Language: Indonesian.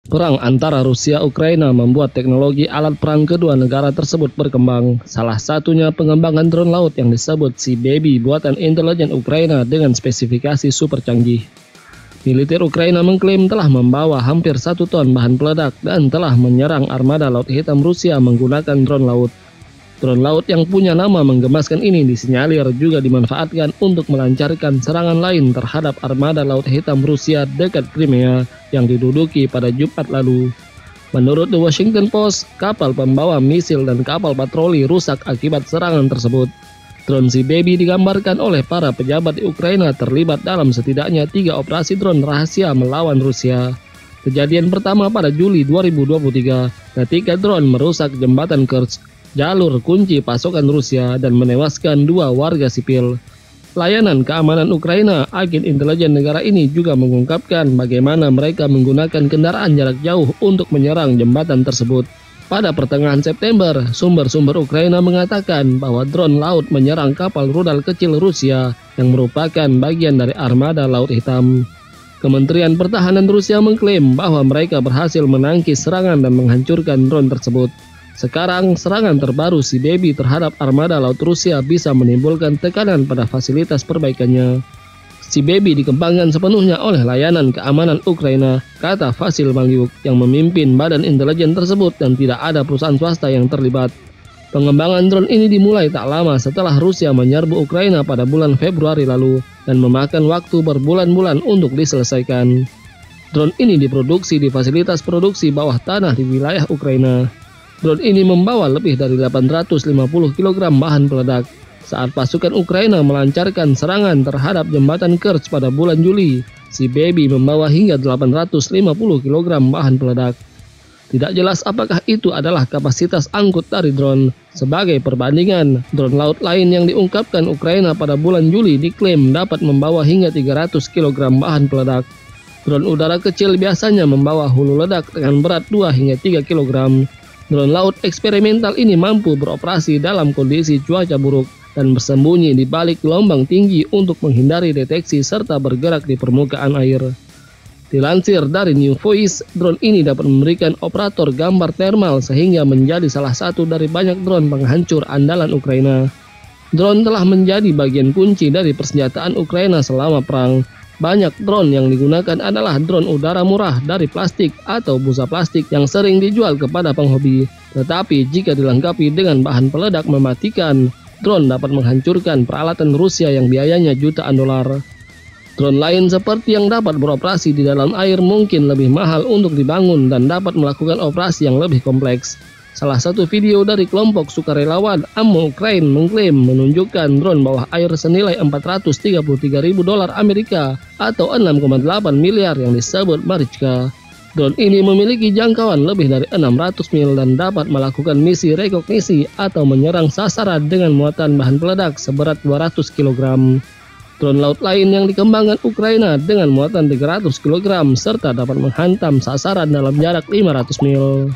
Perang antara Rusia-Ukraina membuat teknologi alat perang kedua negara tersebut berkembang. Salah satunya pengembangan drone laut yang disebut Sea Baby buatan intelijen Ukraina dengan spesifikasi super canggih. Militer Ukraina mengklaim telah membawa hampir 1 ton bahan peledak dan telah menyerang armada Laut Hitam Rusia menggunakan drone laut. Drone laut yang punya nama menggemaskan ini disinyalir juga dimanfaatkan untuk melancarkan serangan lain terhadap armada Laut Hitam Rusia dekat Crimea yang diduduki pada Jumat lalu. Menurut The Washington Post, kapal pembawa misil dan kapal patroli rusak akibat serangan tersebut. Drone Sea Baby digambarkan oleh para pejabat di Ukraina terlibat dalam setidaknya 3 operasi drone rahasia melawan Rusia. Kejadian pertama pada Juli 2023 ketika drone merusak jembatan Kerch, jalur kunci pasokan Rusia, dan menewaskan 2 warga sipil. Layanan keamanan Ukraina, agen intelijen negara ini juga mengungkapkan bagaimana mereka menggunakan kendaraan jarak jauh untuk menyerang jembatan tersebut. Pada pertengahan September, sumber-sumber Ukraina mengatakan bahwa drone laut menyerang kapal rudal kecil Rusia yang merupakan bagian dari armada Laut Hitam. Kementerian Pertahanan Rusia mengklaim bahwa mereka berhasil menangkis serangan dan menghancurkan drone tersebut. Sekarang, serangan terbaru Sea Baby terhadap armada laut Rusia bisa menimbulkan tekanan pada fasilitas perbaikannya. Sea Baby dikembangkan sepenuhnya oleh layanan keamanan Ukraina, kata Vasil Maliuk yang memimpin badan intelijen tersebut, dan tidak ada perusahaan swasta yang terlibat. Pengembangan drone ini dimulai tak lama setelah Rusia menyerbu Ukraina pada bulan Februari lalu dan memakan waktu berbulan-bulan untuk diselesaikan. Drone ini diproduksi di fasilitas produksi bawah tanah di wilayah Ukraina. Drone ini membawa lebih dari 850 kg bahan peledak. Saat pasukan Ukraina melancarkan serangan terhadap jembatan Kerch pada bulan Juli, Sea Baby membawa hingga 850 kg bahan peledak. Tidak jelas apakah itu adalah kapasitas angkut dari drone. Sebagai perbandingan, drone laut lain yang diungkapkan Ukraina pada bulan Juli diklaim dapat membawa hingga 300 kg bahan peledak. Drone udara kecil biasanya membawa hulu ledak dengan berat 2 hingga 3 kg. Drone laut eksperimental ini mampu beroperasi dalam kondisi cuaca buruk dan bersembunyi di balik gelombang tinggi untuk menghindari deteksi serta bergerak di permukaan air. Dilansir dari New Voice, drone ini dapat memberikan operator gambar thermal sehingga menjadi salah satu dari banyak drone penghancur andalan Ukraina. Drone telah menjadi bagian kunci dari persenjataan Ukraina selama perang. Banyak drone yang digunakan adalah drone udara murah dari plastik atau busa plastik yang sering dijual kepada penghobi. Tetapi jika dilengkapi dengan bahan peledak mematikan, drone dapat menghancurkan peralatan Rusia yang biayanya jutaan dolar. Drone lain seperti yang dapat beroperasi di dalam air mungkin lebih mahal untuk dibangun dan dapat melakukan operasi yang lebih kompleks. Salah satu video dari kelompok sukarelawan Ammo Ukraine mengklaim menunjukkan drone bawah air senilai $433.000 Amerika atau 6,8 miliar yang disebut Marichka. Drone ini memiliki jangkauan lebih dari 600 mil dan dapat melakukan misi rekognisi atau menyerang sasaran dengan muatan bahan peledak seberat 200 kg. Drone laut lain yang dikembangkan Ukraina dengan muatan 300 kg serta dapat menghantam sasaran dalam jarak 500 mil.